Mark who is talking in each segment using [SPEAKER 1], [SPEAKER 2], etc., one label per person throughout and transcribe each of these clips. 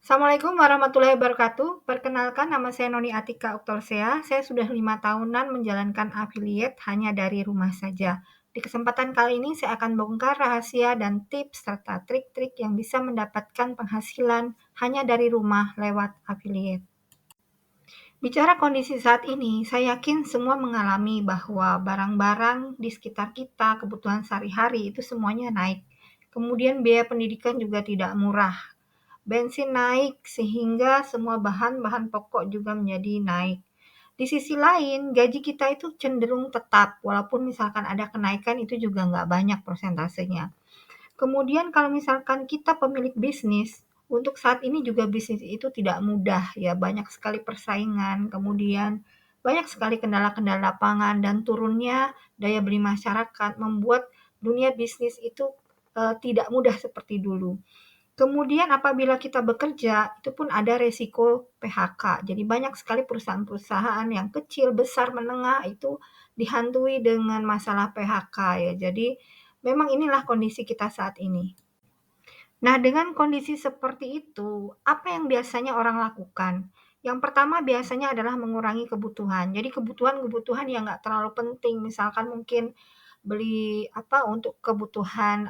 [SPEAKER 1] Assalamualaikum warahmatullahi wabarakatuh. Perkenalkan nama saya Noni Atika Oktorsea. Saya sudah 5 tahunan menjalankan affiliate hanya dari rumah saja. Di kesempatan kali ini saya akan bongkar rahasia dan tips serta trik-trik yang bisa mendapatkan penghasilan hanya dari rumah lewat affiliate. Bicara kondisi saat ini, saya yakin semua mengalami bahwa barang-barang di sekitar kita, kebutuhan sehari-hari itu semuanya naik. Kemudian biaya pendidikan juga tidak murah. Bensin naik sehingga semua bahan-bahan pokok juga menjadi naik. Di sisi lain, gaji kita itu cenderung tetap, walaupun misalkan ada kenaikan itu juga nggak banyak persentasenya. Kemudian kalau misalkan kita pemilik bisnis, untuk saat ini juga bisnis itu tidak mudah ya, banyak sekali persaingan, kemudian banyak sekali kendala-kendala lapangan dan turunnya daya beli masyarakat membuat dunia bisnis itu tidak mudah seperti dulu. Kemudian apabila kita bekerja, itu pun ada resiko PHK. Jadi banyak sekali perusahaan-perusahaan yang kecil, besar, menengah itu dihantui dengan masalah PHK ya. Jadi memang inilah kondisi kita saat ini. Nah, dengan kondisi seperti itu, apa yang biasanya orang lakukan? Yang pertama biasanya adalah mengurangi kebutuhan. Jadi kebutuhan-kebutuhan yang nggak terlalu penting, misalkan mungkin beli untuk kebutuhan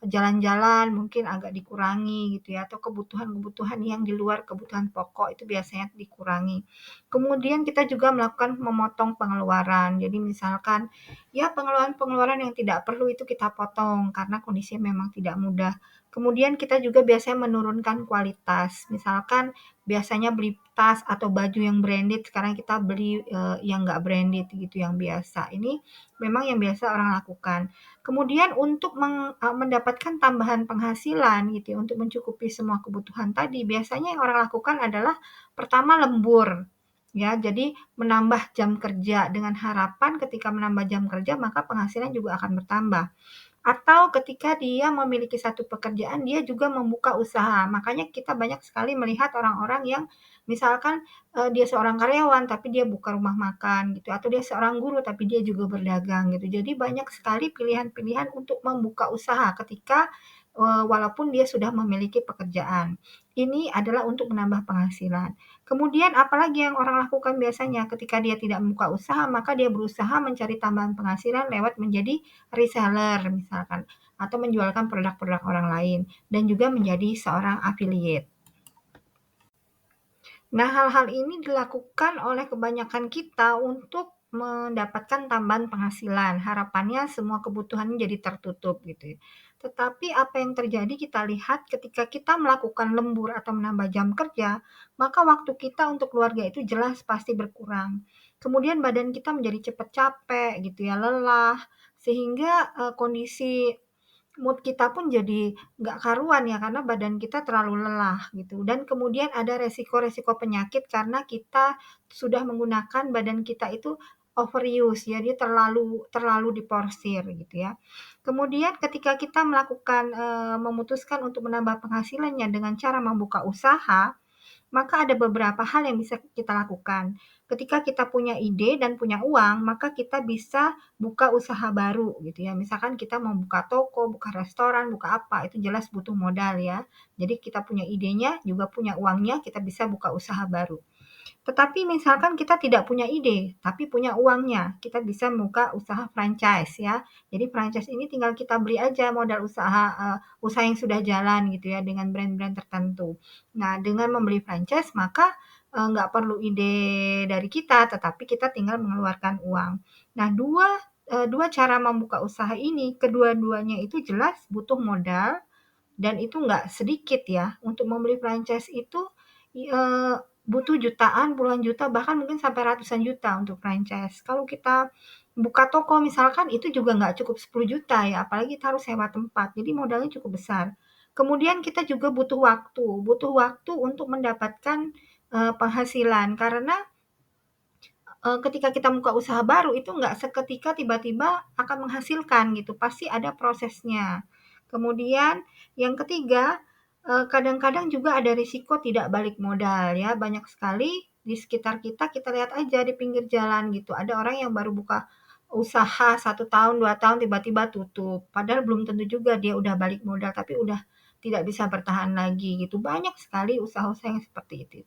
[SPEAKER 1] jalan-jalan mungkin agak dikurangi gitu ya, atau kebutuhan-kebutuhan yang di luar kebutuhan pokok itu biasanya dikurangi. Kemudian kita juga melakukan memotong pengeluaran. Jadi misalkan ya pengeluaran-pengeluaran yang tidak perlu itu kita potong karena kondisinya memang tidak mudah. Kemudian kita juga biasanya menurunkan kualitas. Misalkan biasanya beli tas atau baju yang branded, sekarang kita beli yang nggak branded gitu, yang biasa. Ini memang yang biasa orang lakukan. Kemudian untuk mendapatkan tambahan penghasilan gitu ya, untuk mencukupi semua kebutuhan tadi, biasanya yang orang lakukan adalah pertama lembur. Ya, jadi menambah jam kerja dengan harapan ketika menambah jam kerja maka penghasilan juga akan bertambah. Atau ketika dia memiliki satu pekerjaan, dia juga membuka usaha. Makanya kita banyak sekali melihat orang-orang yang misalkan, dia seorang karyawan, tapi dia buka rumah makan gitu, atau dia seorang guru, tapi dia juga berdagang gitu. Jadi banyak sekali pilihan-pilihan untuk membuka usaha ketika, walaupun dia sudah memiliki pekerjaan. Ini adalah untuk menambah penghasilan. Kemudian apalagi yang orang lakukan biasanya ketika dia tidak membuka usaha, maka dia berusaha mencari tambahan penghasilan lewat menjadi reseller misalkan, atau menjualkan produk-produk orang lain, dan juga menjadi seorang affiliate. Nah, hal-hal ini dilakukan oleh kebanyakan kita untuk mendapatkan tambahan penghasilan. Harapannya semua kebutuhannya jadi tertutup gitu ya. Tetapi apa yang terjadi kita lihat ketika kita melakukan lembur atau menambah jam kerja, maka waktu kita untuk keluarga itu jelas pasti berkurang. Kemudian badan kita menjadi cepat capek gitu ya, lelah, sehingga kondisi mood kita pun jadi nggak karuan ya, karena badan kita terlalu lelah gitu. Dan kemudian ada resiko-resiko penyakit karena kita sudah menggunakan badan kita itu overuse ya, dia terlalu terlalu diporsir gitu ya. Kemudian ketika kita melakukan, memutuskan untuk menambah penghasilannya dengan cara membuka usaha, maka ada beberapa hal yang bisa kita lakukan. Ketika kita punya ide dan punya uang, maka kita bisa buka usaha baru gitu ya. Misalkan kita mau buka toko, buka restoran, buka apa, itu jelas butuh modal ya. Jadi kita punya idenya, juga punya uangnya, kita bisa buka usaha baru. Tetapi misalkan kita tidak punya ide, tapi punya uangnya, kita bisa buka usaha franchise ya. Jadi franchise ini tinggal kita beli aja modal usaha, usaha yang sudah jalan gitu ya dengan brand-brand tertentu. Nah, dengan membeli franchise maka, nggak perlu ide dari kita, tetapi kita tinggal mengeluarkan uang. Nah, dua cara membuka usaha ini, kedua-duanya itu jelas butuh modal dan itu nggak sedikit ya. Untuk membeli franchise itu, butuh jutaan, puluhan juta, bahkan mungkin sampai ratusan juta untuk franchise. Kalau kita buka toko misalkan itu juga nggak cukup 10 juta ya, apalagi kita harus sewa tempat, jadi modalnya cukup besar. Kemudian kita juga butuh waktu untuk mendapatkan, penghasilan karena ketika kita buka usaha baru itu nggak seketika tiba-tiba akan menghasilkan gitu, pasti ada prosesnya. Kemudian yang ketiga, kadang-kadang juga ada risiko tidak balik modal ya, banyak sekali di sekitar kita, kita lihat aja di pinggir jalan gitu, ada orang yang baru buka usaha 1 tahun, 2 tahun tiba-tiba tutup, padahal belum tentu juga dia udah balik modal, tapi udah tidak bisa bertahan lagi gitu. Banyak sekali usaha-usaha yang seperti itu.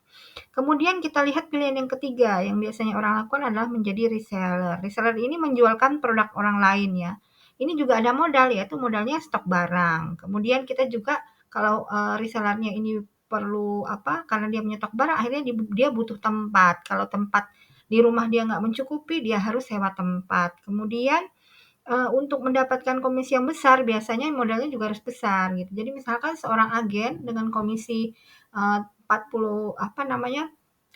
[SPEAKER 1] Kemudian kita lihat pilihan yang ketiga yang biasanya orang lakukan adalah menjadi reseller. Reseller ini menjualkan produk orang lain ya. Ini juga ada modal, yaitu modalnya stok barang. Kemudian kita juga kalau resellernya ini perlu apa, karena dia menyetok barang, akhirnya dia butuh tempat. Kalau tempat di rumah dia nggak mencukupi, dia harus sewa tempat. Kemudian untuk mendapatkan komisi yang besar biasanya modalnya juga harus besar gitu. Jadi misalkan seorang agen dengan komisi 40 apa namanya,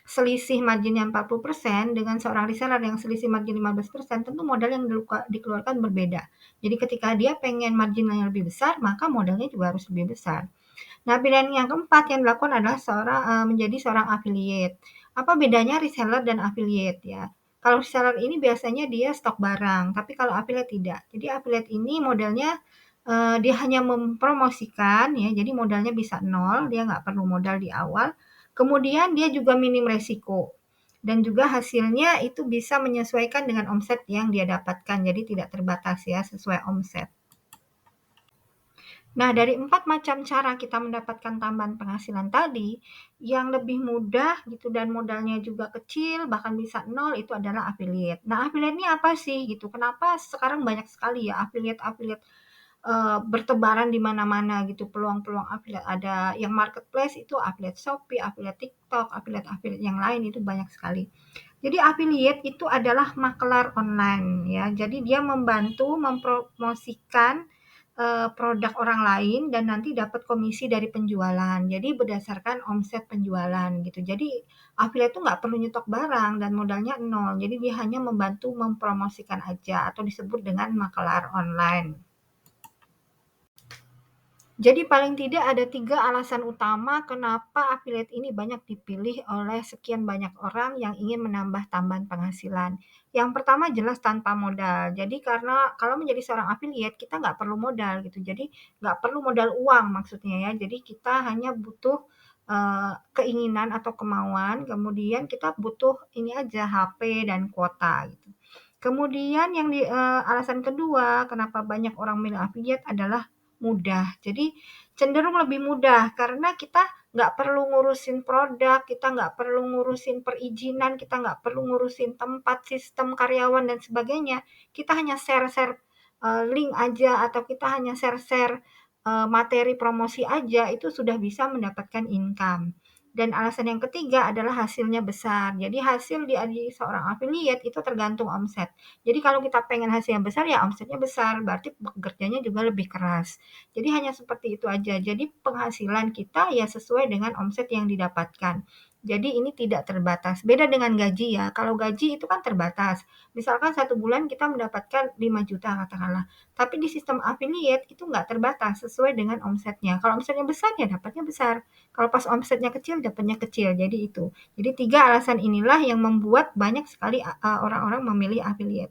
[SPEAKER 1] selisih marginnya 40% dengan seorang reseller yang selisih margin 15%, tentu modal yang dikeluarkan berbeda. Jadi ketika dia pengen marginnya lebih besar, maka modalnya juga harus lebih besar. Nah, pilihan yang keempat yang dilakukan adalah menjadi seorang affiliate. Apa bedanya reseller dan affiliate ya? Kalau reseller ini biasanya dia stok barang, tapi kalau affiliate tidak. Jadi affiliate ini modalnya dia hanya mempromosikan ya, jadi modalnya bisa nol, dia nggak perlu modal di awal. Kemudian dia juga minim resiko. Dan juga hasilnya itu bisa menyesuaikan dengan omset yang dia dapatkan, jadi tidak terbatas ya sesuai omset. Nah, dari 4 macam cara kita mendapatkan tambahan penghasilan tadi, yang lebih mudah gitu dan modalnya juga kecil, bahkan bisa nol, itu adalah affiliate. Nah, affiliate ini apa sih gitu? Kenapa sekarang banyak sekali ya affiliate-affiliate bertebaran di mana-mana gitu peluang-peluang affiliate. Ada yang marketplace itu affiliate Shopee, affiliate TikTok, affiliate-affiliate yang lain itu banyak sekali. Jadi affiliate itu adalah makelar online ya. Jadi dia membantu mempromosikan produk orang lain dan nanti dapat komisi dari penjualan. Jadi berdasarkan omset penjualan gitu. Jadi affiliate itu nggak perlu nyetok barang dan modalnya nol. Jadi dia hanya membantu mempromosikan aja atau disebut dengan makelar online. Jadi paling tidak ada 3 alasan utama kenapa affiliate ini banyak dipilih oleh sekian banyak orang yang ingin menambah tambahan penghasilan. Yang pertama jelas tanpa modal. Jadi karena kalau menjadi seorang affiliate kita nggak perlu modal gitu. Jadi nggak perlu modal uang maksudnya ya. Jadi kita hanya butuh keinginan atau kemauan, kemudian kita butuh ini aja HP dan kuota gitu. Kemudian yang alasan kedua kenapa banyak orang milih affiliate adalah mudah. Jadi cenderung lebih mudah karena kita nggak perlu ngurusin produk, kita nggak perlu ngurusin perizinan, kita nggak perlu ngurusin tempat, sistem, karyawan, dan sebagainya. Kita hanya share-share link aja atau kita hanya share-share materi promosi aja itu sudah bisa mendapatkan income. Dan alasan yang ketiga adalah hasilnya besar. Jadi hasil di seorang affiliate itu tergantung omset. Jadi kalau kita pengen hasil yang besar ya omsetnya besar, berarti bekerjanya juga lebih keras. Jadi hanya seperti itu aja. Jadi penghasilan kita ya sesuai dengan omset yang didapatkan. Jadi ini tidak terbatas. Beda dengan gaji ya. Kalau gaji itu kan terbatas. Misalkan satu bulan kita mendapatkan 5 juta katakanlah. Tapi di sistem affiliate itu nggak terbatas sesuai dengan omsetnya. Kalau omsetnya besar ya dapatnya besar. Kalau pas omsetnya kecil dapatnya kecil. Jadi itu. Jadi 3 alasan inilah yang membuat banyak sekali orang-orang memilih affiliate.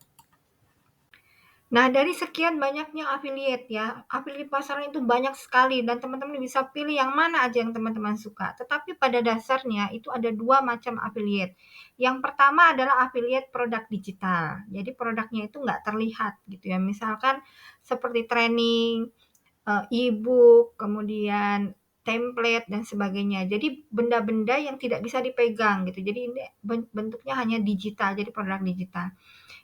[SPEAKER 1] Nah, dari sekian banyaknya affiliate ya, affiliate pasaran itu banyak sekali dan teman-teman bisa pilih yang mana aja yang teman-teman suka. Tetapi pada dasarnya itu ada 2 macam affiliate. Yang pertama adalah affiliate produk digital. Jadi produknya itu nggak terlihat gitu ya. Misalkan seperti training, e-book, kemudian template dan sebagainya. Jadi benda-benda yang tidak bisa dipegang gitu. Jadi ini bentuknya hanya digital, jadi produk digital.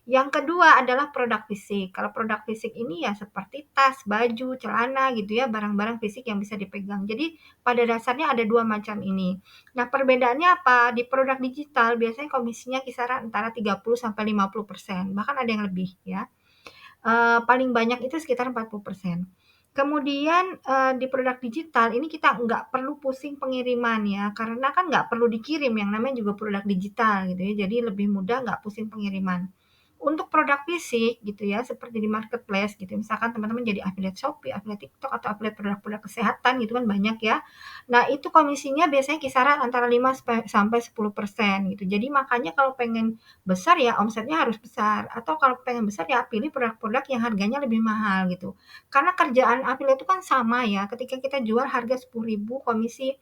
[SPEAKER 1] Yang kedua adalah produk fisik. Kalau produk fisik ini ya seperti tas, baju, celana gitu ya, barang-barang fisik yang bisa dipegang. Jadi pada dasarnya ada 2 macam ini. Nah, perbedaannya apa? Di produk digital biasanya komisinya kisaran antara 30 sampai 50%, bahkan ada yang lebih ya. Paling banyak itu sekitar 40%. Kemudian di produk digital ini kita nggak perlu pusing pengiriman ya, karena kan nggak perlu dikirim, yang namanya juga produk digital gitu ya, jadi lebih mudah nggak pusing pengiriman. Untuk produk fisik gitu ya, seperti di marketplace gitu, misalkan teman-teman jadi affiliate Shopee, affiliate TikTok, atau affiliate produk-produk kesehatan gitu kan banyak ya. Nah itu komisinya biasanya kisaran antara 5 sampai 10% gitu. Jadi makanya kalau pengen besar ya omsetnya harus besar, atau kalau pengen besar ya pilih produk-produk yang harganya lebih mahal gitu. Karena kerjaan affiliate itu kan sama ya, ketika kita jual harga 10.000 komisi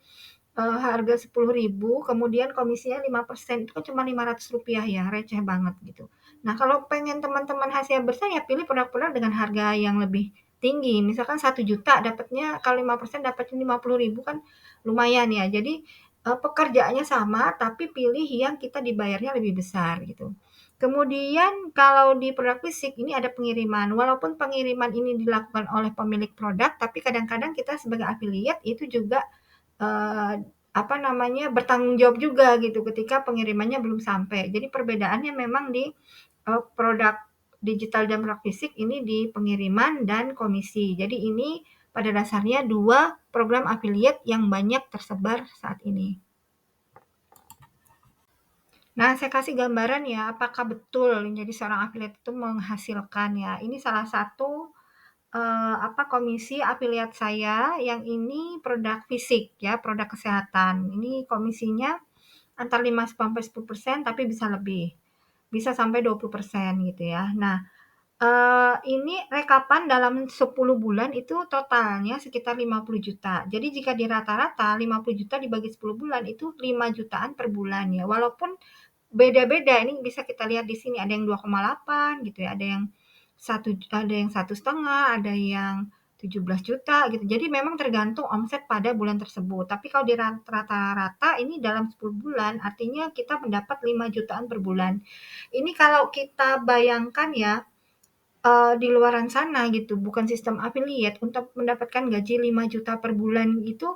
[SPEAKER 1] harga 10.000 kemudian komisinya 5% itu kan cuma Rp500 ya, receh banget gitu. Nah, kalau pengen teman-teman hasilnya besar ya pilih produk-produk dengan harga yang lebih tinggi. Misalkan 1 juta dapatnya, kalau 5% dapatnya 50.000 kan lumayan ya. Jadi pekerjaannya sama, tapi pilih yang kita dibayarnya lebih besar gitu. Kemudian kalau di produk fisik ini ada pengiriman. Walaupun pengiriman ini dilakukan oleh pemilik produk, tapi kadang-kadang kita sebagai affiliate itu juga apa namanya, bertanggung jawab juga gitu ketika pengirimannya belum sampai. Jadi perbedaannya memang di produk digital dan produk fisik ini di pengiriman dan komisi. Jadi ini pada dasarnya dua program affiliate yang banyak tersebar saat ini. Nah, saya kasih gambaran ya, apakah betul menjadi seorang affiliate itu menghasilkan ya. Ini salah satu komisi afiliat saya yang ini produk fisik ya, produk kesehatan. Ini komisinya antara 5 sampai 10%, tapi bisa lebih. Bisa sampai 20% gitu ya. Nah, ini rekapan dalam 10 bulan itu totalnya sekitar 50 juta. Jadi jika di rata-rata 50 juta dibagi 10 bulan itu 5 jutaan per bulan ya. Walaupun beda-beda, ini bisa kita lihat di sini ada yang 2,8 gitu ya, ada yang 1,5, ada yang 17 juta gitu. Jadi memang tergantung omset pada bulan tersebut. Tapi kalau di rata-rata ini dalam 10 bulan artinya kita mendapat 5 jutaan per bulan. Ini kalau kita bayangkan ya, di luaran sana gitu, bukan sistem affiliate, untuk mendapatkan gaji 5 juta per bulan itu,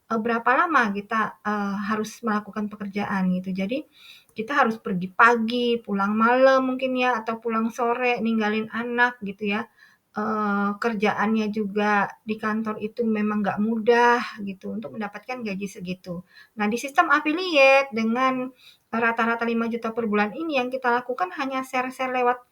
[SPEAKER 1] berapa lama kita, harus melakukan pekerjaan gitu. Jadi, kita harus pergi pagi, pulang malam mungkin ya, atau pulang sore, ninggalin anak gitu ya. Kerjaannya juga di kantor itu memang nggak mudah gitu, untuk mendapatkan gaji segitu. Nah, di sistem affiliate dengan rata-rata 5 juta per bulan ini, yang kita lakukan hanya share-share lewat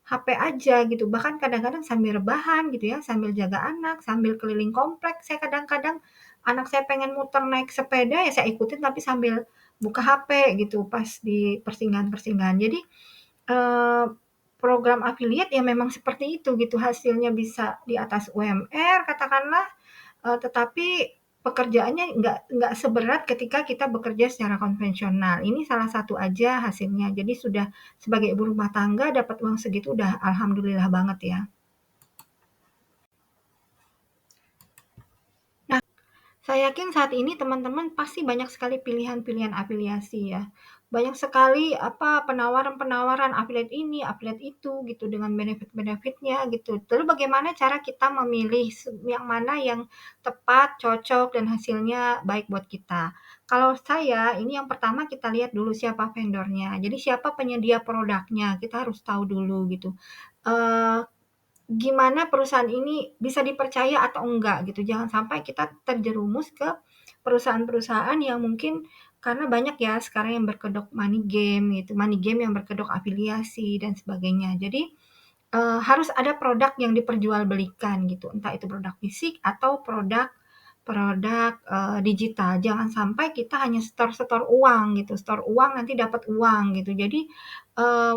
[SPEAKER 1] HP aja gitu, bahkan kadang-kadang sambil rebahan gitu ya, sambil jaga anak, sambil keliling komplek. Saya kadang-kadang anak saya pengen muter naik sepeda, ya saya ikutin tapi sambil buka HP gitu pas di persinggahan-persinggahan. Jadi, eee, program affiliate ya memang seperti itu gitu, hasilnya bisa di atas UMR katakanlah, tetapi pekerjaannya nggak seberat ketika kita bekerja secara konvensional. Ini salah satu aja hasilnya. Jadi sudah sebagai ibu rumah tangga dapat uang segitu udah alhamdulillah banget ya. Nah, saya yakin saat ini teman-teman pasti banyak sekali pilihan-pilihan afiliasi ya. Banyak sekali penawaran-penawaran affiliate ini, affiliate itu gitu dengan benefit-benefitnya gitu. Lalu bagaimana cara kita memilih yang mana yang tepat, cocok dan hasilnya baik buat kita. Kalau saya ini yang pertama kita lihat dulu siapa vendornya. Jadi siapa penyedia produknya, kita harus tahu dulu gitu. Eh, Gimana perusahaan ini bisa dipercaya atau enggak gitu. Jangan sampai kita terjerumus ke perusahaan-perusahaan yang mungkin karena banyak ya sekarang yang berkedok money game gitu, money game yang berkedok afiliasi dan sebagainya. Jadi harus ada produk yang diperjualbelikan gitu, entah itu produk fisik atau produk produk, digital. Jangan sampai kita hanya setor-setor uang gitu, setor uang nanti dapat uang gitu. Jadi,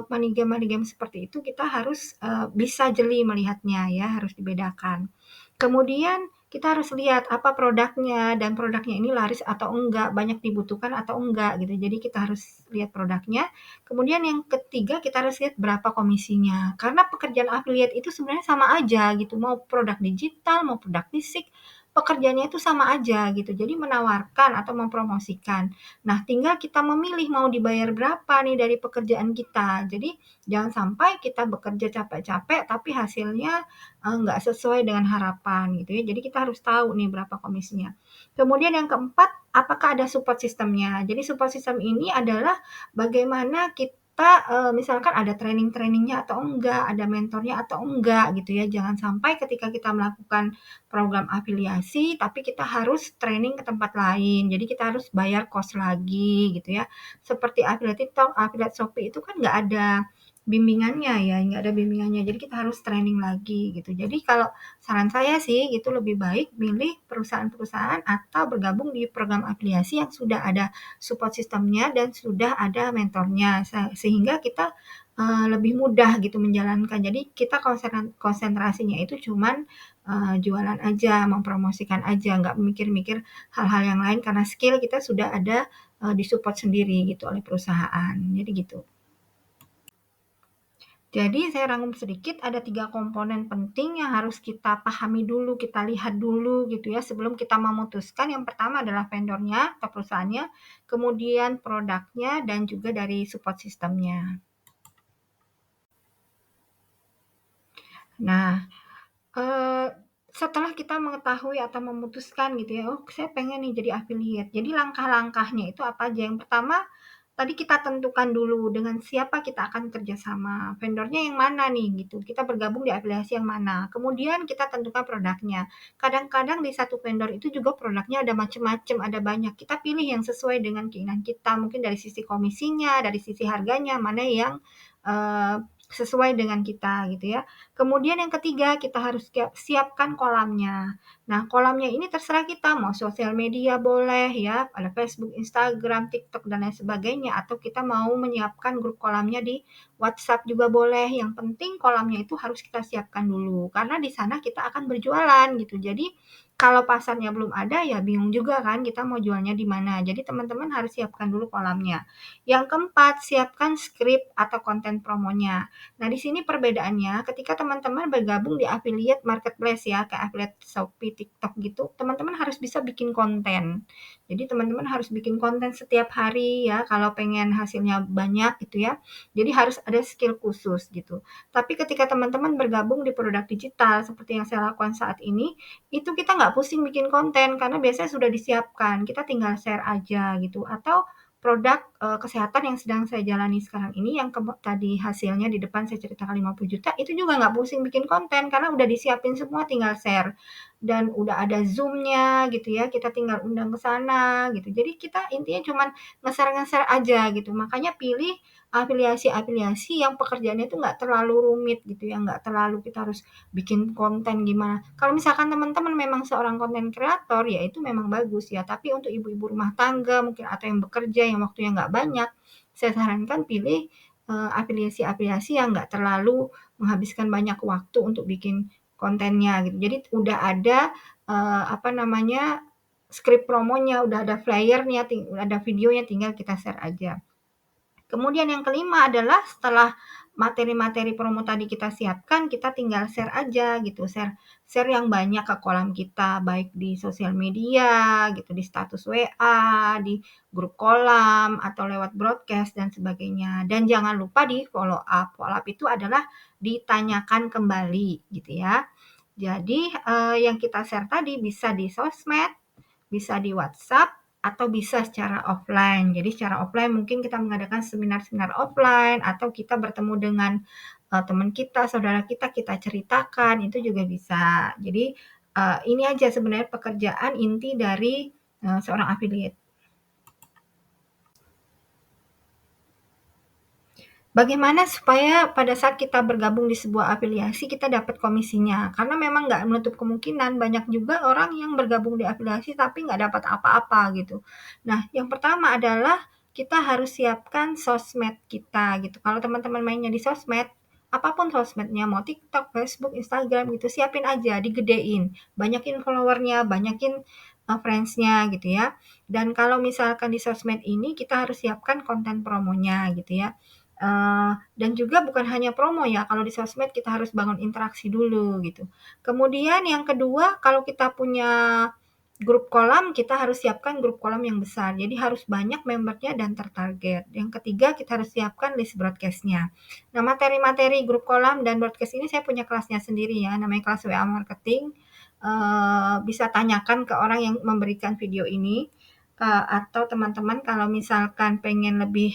[SPEAKER 1] money game seperti itu kita harus, bisa jeli melihatnya ya, harus dibedakan. Kemudian kita harus lihat apa produknya dan produknya ini laris atau enggak, banyak dibutuhkan atau enggak gitu. Jadi kita harus lihat produknya. Kemudian yang ketiga kita harus lihat berapa komisinya. Karena pekerjaan affiliate itu sebenarnya sama aja gitu, mau produk digital, mau produk fisik, pekerjaannya itu sama aja gitu. Jadi menawarkan atau mempromosikan. Nah, tinggal kita memilih mau dibayar berapa nih dari pekerjaan kita. Jadi jangan sampai kita bekerja capek-capek tapi hasilnya nggak sesuai dengan harapan gitu ya. Jadi kita harus tahu nih berapa komisinya. Kemudian yang keempat, apakah ada support sistemnya. Jadi support system ini adalah bagaimana kita misalkan ada training-trainingnya atau enggak, ada mentornya atau enggak gitu ya. Jangan sampai ketika kita melakukan program afiliasi, tapi kita harus training ke tempat lain. Jadi kita harus bayar kos lagi gitu ya. Seperti affiliate TikTok, affiliate Shopee itu kan nggak ada bimbingannya ya, nggak ada bimbingannya. Jadi kita harus training lagi gitu. Jadi kalau saran saya sih itu lebih baik milih perusahaan-perusahaan atau bergabung di program afiliasi yang sudah ada support sistemnya dan sudah ada mentornya sehingga kita lebih mudah gitu menjalankan. Jadi kita konsentrasinya itu cuman jualan aja, mempromosikan aja, nggak mikir-mikir hal-hal yang lain karena skill kita sudah ada disupport sendiri gitu oleh perusahaan. Jadi gitu. Jadi saya rangkum sedikit, ada 3 komponen penting yang harus kita pahami dulu, kita lihat dulu gitu ya sebelum kita memutuskan. Yang pertama adalah vendornya atau perusahaannya, kemudian produknya, dan juga dari support sistemnya. Nah, Eee, setelah kita mengetahui atau memutuskan gitu ya, "Oh, saya pengen nih jadi affiliate." Jadi langkah-langkahnya itu apa aja? Yang pertama, tadi kita tentukan dulu dengan siapa kita akan kerjasama, vendornya yang mana nih gitu, kita bergabung di afiliasi yang mana. Kemudian kita tentukan produknya. Kadang-kadang di satu vendor itu juga produknya ada macam-macam, ada banyak. Kita pilih yang sesuai dengan keinginan kita, mungkin dari sisi komisinya, dari sisi harganya, mana yang, sesuai dengan kita gitu ya. Kemudian yang ketiga, kita harus siapkan kolamnya. Nah, kolamnya ini terserah kita, mau sosial media boleh ya, ada Facebook, Instagram, TikTok, dan lain sebagainya, atau kita mau menyiapkan grup kolamnya di WhatsApp juga boleh. Yang penting kolamnya itu harus kita siapkan dulu, karena di sana kita akan berjualan gitu. Jadi, kalau pasarnya belum ada, ya bingung juga kan kita mau jualnya di mana. Jadi, teman-teman harus siapkan dulu kolamnya. Yang keempat, siapkan skrip atau konten promonya. Nah, di sini perbedaannya ketika teman-teman bergabung di affiliate marketplace ya, kayak affiliate Shopee, TikTok gitu, teman-teman harus bisa bikin konten. Jadi teman-teman harus bikin konten setiap hari ya, kalau pengen hasilnya banyak gitu ya. Jadi harus ada skill khusus gitu. Tapi ketika teman-teman bergabung di produk digital seperti yang saya lakukan saat ini, itu kita nggak pusing bikin konten karena biasanya sudah disiapkan. Kita tinggal share aja gitu. Atau produk, kesehatan yang sedang saya jalani sekarang ini yang tadi hasilnya di depan saya ceritakan 50 juta, itu juga nggak pusing bikin konten karena udah disiapin semua tinggal share. Dan udah ada Zoom-nya gitu ya, kita tinggal undang ke sana gitu. Jadi kita intinya cuman nge-share-nge-share aja gitu. Makanya pilih afiliasi-afiliasi yang pekerjaannya itu nggak terlalu rumit gitu ya, nggak terlalu kita harus bikin konten gimana. Kalau misalkan teman-teman memang seorang konten kreator, ya itu memang bagus ya. Tapi untuk ibu-ibu rumah tangga mungkin atau yang bekerja yang waktunya nggak banyak, saya sarankan pilih afiliasi-afiliasi yang nggak terlalu menghabiskan banyak waktu untuk bikin kontennya gitu. Jadi udah ada apa namanya skrip promonya, udah ada flyernya, udah ada videonya, tinggal kita share aja. Kemudian yang kelima adalah setelah materi-materi promo tadi kita siapkan, kita tinggal share aja gitu, share yang banyak ke kolam kita, baik di sosial media gitu, di status WA, di grup kolam, atau lewat broadcast dan sebagainya. Dan jangan lupa di follow up. Follow up itu adalah ditanyakan kembali gitu ya. Jadi yang kita share tadi bisa di sosmed, bisa di WhatsApp, atau bisa secara offline. Jadi secara offline mungkin kita mengadakan seminar-seminar offline atau kita bertemu dengan teman kita, saudara kita ceritakan itu juga bisa. Jadi ini aja sebenarnya pekerjaan inti dari seorang affiliate. Bagaimana supaya pada saat kita bergabung di sebuah afiliasi kita dapat komisinya? Karena memang nggak menutup kemungkinan banyak juga orang yang bergabung di afiliasi tapi nggak dapat apa-apa gitu. Nah, yang pertama adalah kita harus siapkan sosmed kita gitu. Kalau teman-teman mainnya di sosmed, apapun sosmednya, mau TikTok, Facebook, Instagram gitu, siapin aja, digedein, banyakin followernya, banyakin friends-nya gitu ya. Dan kalau misalkan di sosmed ini kita harus siapkan konten promonya gitu ya. Dan juga bukan hanya promo ya, kalau di sosmed kita harus bangun interaksi dulu gitu. Kemudian yang kedua, kalau kita punya grup kolam, kita harus siapkan grup kolam yang besar. Jadi harus banyak membernya dan tertarget. Yang ketiga, kita harus siapkan list broadcast-nya. Nah, materi-materi grup kolam dan broadcast ini saya punya kelasnya sendiri ya, namanya kelas WA Marketing. Bisa tanyakan ke orang yang memberikan video ini, atau teman-teman kalau misalkan pengen lebih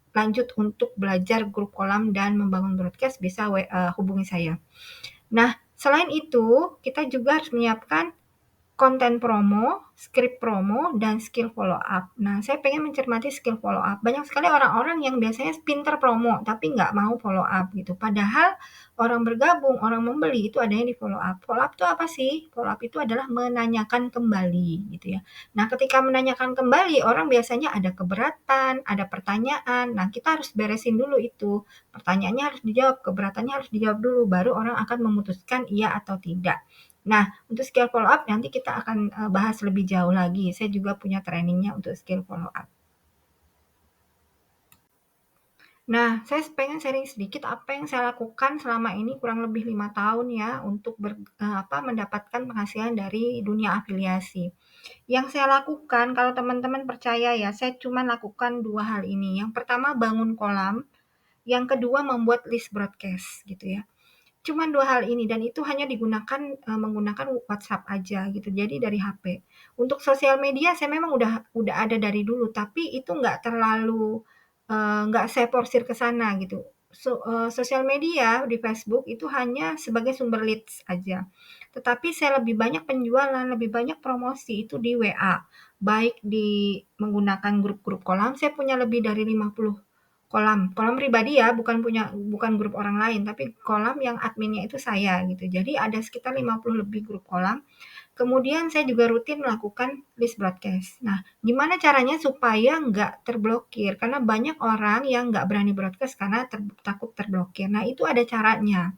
[SPEAKER 1] lanjut untuk belajar grup kolam dan membangun broadcast bisa hubungi saya. Nah, selain itu kita juga harus menyiapkan konten promo, skrip promo, dan skill follow up. Nah, saya pengen mencermati skill follow up. Banyak sekali orang-orang yang biasanya pinter promo, tapi nggak mau follow up gitu. Padahal orang bergabung, orang membeli itu adanya di follow up. Follow up itu apa sih? Follow up itu adalah menanyakan kembali gitu ya. Nah, ketika menanyakan kembali, orang biasanya ada keberatan, ada pertanyaan. Nah, kita harus beresin dulu itu. Pertanyaannya harus dijawab, keberatannya harus dijawab dulu, baru orang akan memutuskan iya atau tidak. Nah, untuk skill follow up nanti kita akan bahas lebih jauh lagi. Saya juga punya trainingnya untuk skill follow up. Nah, saya pengen sharing sedikit apa yang saya lakukan selama ini kurang lebih 5 tahun ya untuk mendapatkan penghasilan dari dunia afiliasi. Yang saya lakukan kalau teman-teman percaya ya, saya cuma lakukan 2 hal ini. Yang pertama bangun kolam, yang kedua membuat list broadcast gitu ya. Cuman 2 hal ini dan itu hanya digunakan, menggunakan WhatsApp aja gitu, jadi dari HP. Untuk sosial media saya memang udah ada dari dulu, tapi itu nggak saya porsir ke sana gitu. Sosial media di Facebook itu hanya sebagai sumber leads aja. Tetapi saya lebih banyak penjualan, lebih banyak promosi itu di WA, baik menggunakan grup-grup kolam, saya punya lebih dari 50 kolam pribadi ya, bukan grup orang lain, tapi kolam yang adminnya itu saya gitu. Jadi ada sekitar 50 lebih grup kolam. Kemudian saya juga rutin melakukan list broadcast. Nah, gimana caranya supaya nggak terblokir? Karena banyak orang yang nggak berani broadcast karena takut terblokir. Nah, itu ada caranya,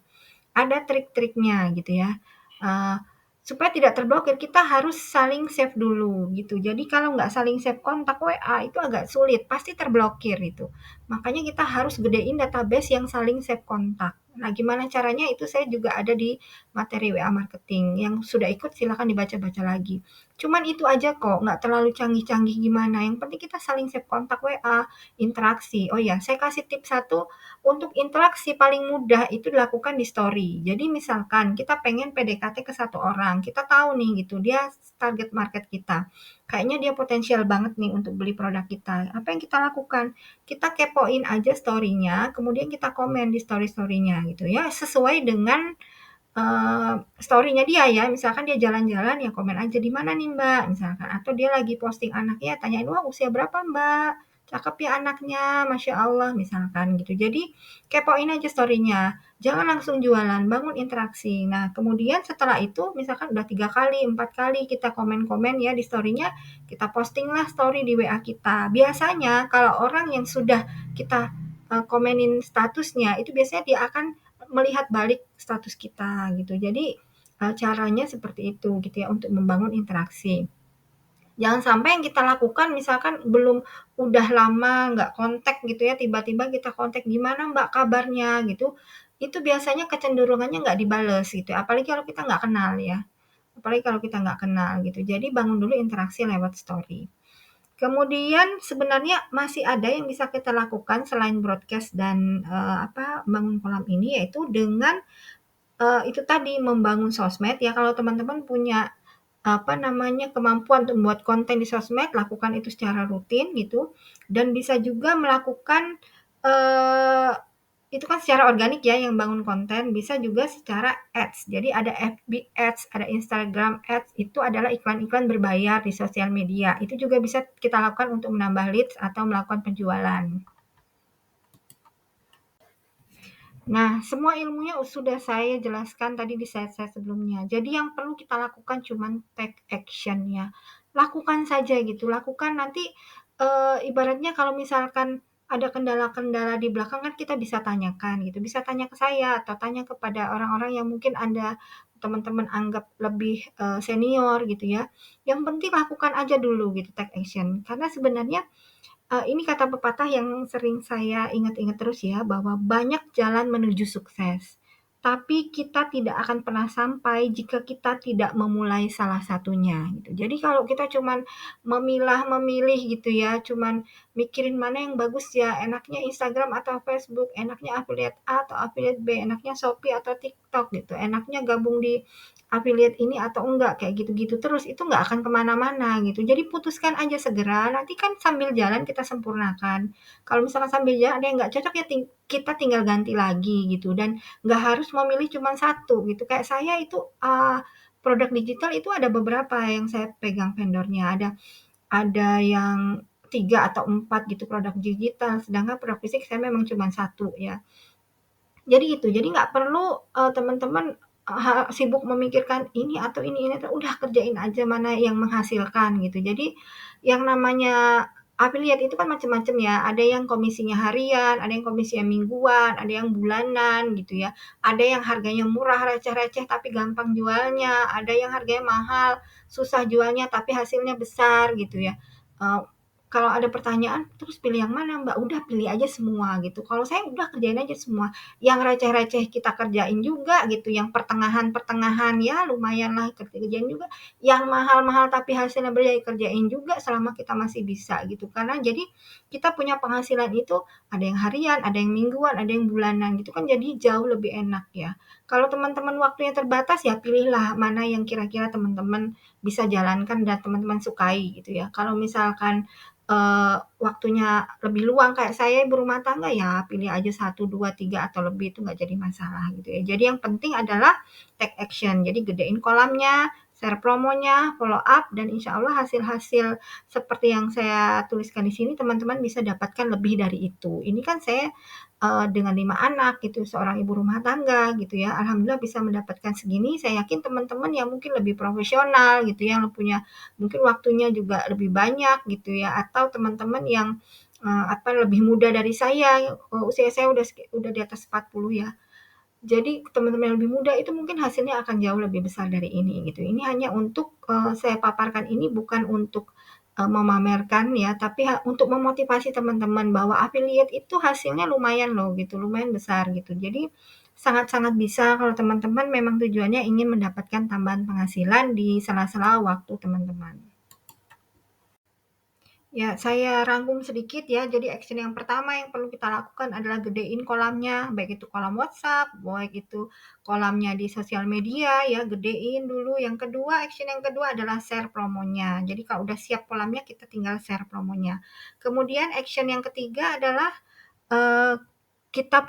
[SPEAKER 1] ada trik-triknya gitu ya. Uh, Supaya tidak terblokir kita harus saling save dulu gitu. Jadi kalau nggak saling save kontak WA itu agak sulit, pasti terblokir itu. Makanya kita harus gedein database yang saling save kontak. Nah, gimana caranya itu saya juga ada di materi WA marketing. Yang sudah ikut silakan dibaca-baca lagi. Cuman itu aja kok, nggak terlalu canggih-canggih gimana. Yang penting kita saling save kontak WA, interaksi. Oh ya, saya kasih tips satu untuk interaksi paling mudah itu dilakukan di story. Jadi misalkan kita pengen PDKT ke satu orang, kita tahu nih gitu, dia target market kita. Kayaknya dia potensial banget nih untuk beli produk kita. Apa yang kita lakukan? Kita kepoin aja story-nya, kemudian kita komen di story-story-nya gitu ya, sesuai dengan story-nya dia ya. Misalkan dia jalan-jalan ya komen aja, "Di mana nih Mbak?" Misalkan. Atau dia lagi posting anaknya, tanyain, "Wah usia berapa Mbak? Cakep ya anaknya, Masya Allah." Misalkan gitu. Jadi kepoin aja story-nya. Jangan langsung jualan, bangun interaksi. Nah kemudian setelah itu misalkan udah 3 kali, 4 kali kita komen-komen ya di story-nya, kita postinglah story di WA kita. Biasanya kalau orang yang sudah kita komenin statusnya, itu biasanya dia akan melihat balik status kita gitu. Jadi caranya seperti itu gitu ya untuk membangun interaksi. Jangan sampai yang kita lakukan misalkan udah lama nggak kontak gitu ya, tiba-tiba kita kontak gimana Mbak kabarnya gitu. Itu biasanya kecenderungannya nggak dibales gitu. Apalagi kalau kita nggak kenal ya. Apalagi kalau kita nggak kenal gitu. Jadi bangun dulu interaksi lewat story. Kemudian sebenarnya masih ada yang bisa kita lakukan selain broadcast dan bangun kolam ini yaitu dengan itu tadi membangun sosmed ya kalau teman-teman punya kemampuan untuk membuat konten di sosmed, lakukan itu secara rutin gitu dan bisa juga melakukan eee, itu kan secara organik ya yang bangun konten, bisa juga secara ads. Jadi ada FB Ads, ada Instagram Ads, itu adalah iklan-iklan berbayar di sosial media. Itu juga bisa kita lakukan untuk menambah leads atau melakukan penjualan. Nah, semua ilmunya sudah saya jelaskan tadi di slide-slide sebelumnya. Jadi yang perlu kita lakukan cuman take action ya. Lakukan saja gitu, lakukan nanti ibaratnya kalau misalkan ada kendala-kendala di belakang kan kita bisa tanyakan gitu, bisa tanya ke saya atau tanya kepada orang-orang yang mungkin Anda teman-teman anggap lebih senior gitu ya. Yang penting lakukan aja dulu gitu take action. Karena sebenarnya ini kata pepatah yang sering saya ingat-ingat terus ya, bahwa banyak jalan menuju sukses, tapi kita tidak akan pernah sampai jika kita tidak memulai salah satunya gitu. Jadi kalau kita cuman memilah-memilih gitu ya, cuman mikirin mana yang bagus ya, enaknya Instagram atau Facebook, enaknya affiliate A atau affiliate B, enaknya Shopee atau TikTok gitu, enaknya gabung di affiliate ini atau enggak, kayak gitu-gitu terus, itu nggak akan kemana-mana gitu. Jadi putuskan aja segera, nanti kan sambil jalan kita sempurnakan. Kalau misalkan sambil jalan ada yang nggak cocok ya kita tinggal ganti lagi gitu dan nggak harus memilih cuma satu gitu. Kayak saya itu produk digital itu ada beberapa yang saya pegang vendornya, ada yang 3 atau 4 gitu produk digital, sedangkan produk fisik saya memang cuma satu ya. Jadi itu, jadi nggak perlu teman-teman sibuk memikirkan ini atau udah kerjain aja mana yang menghasilkan gitu. Jadi yang namanya affiliate itu kan macam-macam ya, ada yang komisinya harian, ada yang komisinya mingguan, ada yang bulanan gitu ya, ada yang harganya murah receh-receh tapi gampang jualnya, ada yang harganya mahal, susah jualnya tapi hasilnya besar gitu ya. kalau ada pertanyaan, "Terus pilih yang mana, Mbak?" Udah pilih aja semua gitu. Kalau saya udah kerjain aja semua. Yang receh-receh kita kerjain juga gitu, yang pertengahan-pertengahan ya lumayanlah kerjain juga, yang mahal-mahal tapi hasilnya berjaya kerjain juga selama kita masih bisa gitu. Karena jadi kita punya penghasilan itu ada yang harian, ada yang mingguan, ada yang bulanan gitu kan jadi jauh lebih enak ya. Kalau teman-teman waktunya terbatas ya pilihlah mana yang kira-kira teman-teman bisa jalankan dan teman-teman sukai gitu ya. Kalau misalkan waktunya lebih luang kayak saya ibu rumah tangga ya pilih aja 1, 2, 3 atau lebih itu nggak jadi masalah gitu ya. Jadi yang penting adalah take action. Jadi gedein kolamnya, share promonya, follow up dan insya Allah hasil-hasil seperti yang saya tuliskan di sini teman-teman bisa dapatkan lebih dari itu. Ini kan saya dengan 5 anak gitu, seorang ibu rumah tangga gitu ya. Alhamdulillah bisa mendapatkan segini. Saya yakin teman-teman yang mungkin lebih profesional gitu ya, yang punya mungkin waktunya juga lebih banyak gitu ya, atau teman-teman yang lebih muda dari saya, usia saya udah di atas 40 ya. Jadi teman-teman yang lebih muda itu mungkin hasilnya akan jauh lebih besar dari ini gitu. Ini hanya untuk saya paparkan ini bukan untuk memamerkan ya, tapi untuk memotivasi teman-teman bahwa affiliate itu hasilnya lumayan loh gitu, lumayan besar gitu. Jadi sangat-sangat bisa kalau teman-teman memang tujuannya ingin mendapatkan tambahan penghasilan di sela-sela waktu teman-teman. Ya, saya rangkum sedikit ya. Jadi action yang pertama yang perlu kita lakukan adalah gedein kolamnya, baik itu kolam WhatsApp, baik itu kolamnya di sosial media ya, gedein dulu. Yang kedua, action yang kedua adalah share promonya. Jadi kalau udah siap kolamnya, kita tinggal share promonya. Kemudian action yang ketiga adalah eh, kita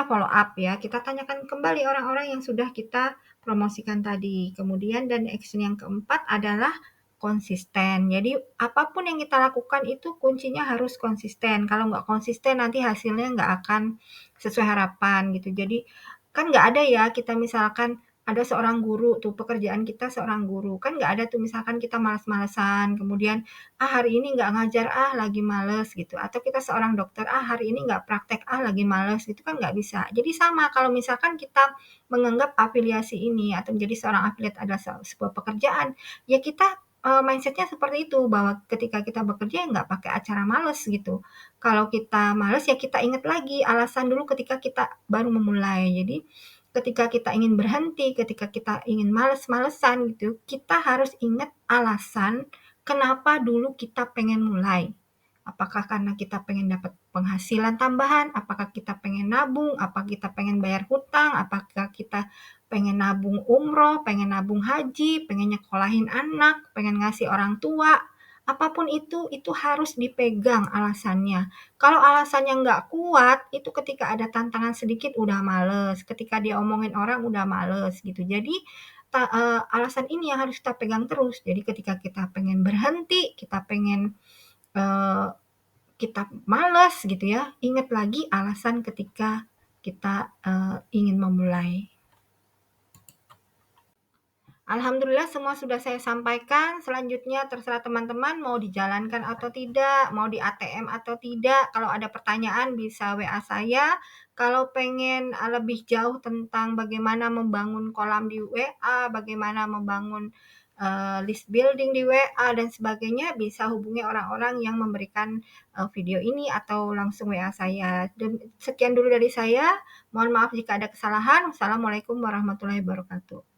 [SPEAKER 1] follow up ya, kita tanyakan kembali orang-orang yang sudah kita promosikan tadi. Kemudian dan action yang keempat adalah konsisten. Jadi apapun yang kita lakukan itu kuncinya harus konsisten. Kalau nggak konsisten nanti hasilnya nggak akan sesuai harapan gitu. Jadi kan nggak ada ya kita misalkan ada seorang guru tuh pekerjaan kita seorang guru kan nggak ada tuh misalkan kita malas-malesan kemudian hari ini nggak ngajar lagi males gitu atau kita seorang dokter hari ini nggak praktek lagi males gitu kan nggak bisa jadi sama kalau misalkan kita menganggap afiliasi ini atau menjadi seorang afiliat adalah sebuah pekerjaan ya kita mindsetnya seperti itu bahwa ketika kita bekerja ya nggak pakai acara males gitu kalau kita males ya kita ingat lagi alasan dulu ketika kita baru memulai jadi ketika kita ingin berhenti ketika kita ingin males-malesan gitu kita harus ingat alasan kenapa dulu kita pengen mulai? Apakah karena kita pengen dapat penghasilan tambahan? Apakah kita pengen nabung? Apa kita pengen bayar hutang? Apakah kita pengen nabung umroh, pengen nabung haji, pengen nyekolahin anak, pengen ngasih orang tua? Apapun itu harus dipegang alasannya. Kalau alasannya nggak kuat, itu ketika ada tantangan sedikit udah males. Ketika dia omongin orang udah males gitu. Jadi alasan ini yang harus kita pegang terus. Jadi ketika kita pengen berhenti, kita pengen eee, kita malas gitu ya, ingat lagi alasan ketika kita, ingin memulai. Alhamdulillah semua sudah saya sampaikan, selanjutnya terserah teman-teman mau dijalankan atau tidak, mau di ATM atau tidak. Kalau ada pertanyaan bisa WA saya. Kalau pengen lebih jauh tentang bagaimana membangun kolam di WA, bagaimana membangun list building di WA dan sebagainya, bisa hubungi orang-orang yang memberikan video ini atau langsung WA saya. Dan sekian dulu dari saya. Mohon maaf jika ada kesalahan. Wassalamualaikum warahmatullahi wabarakatuh.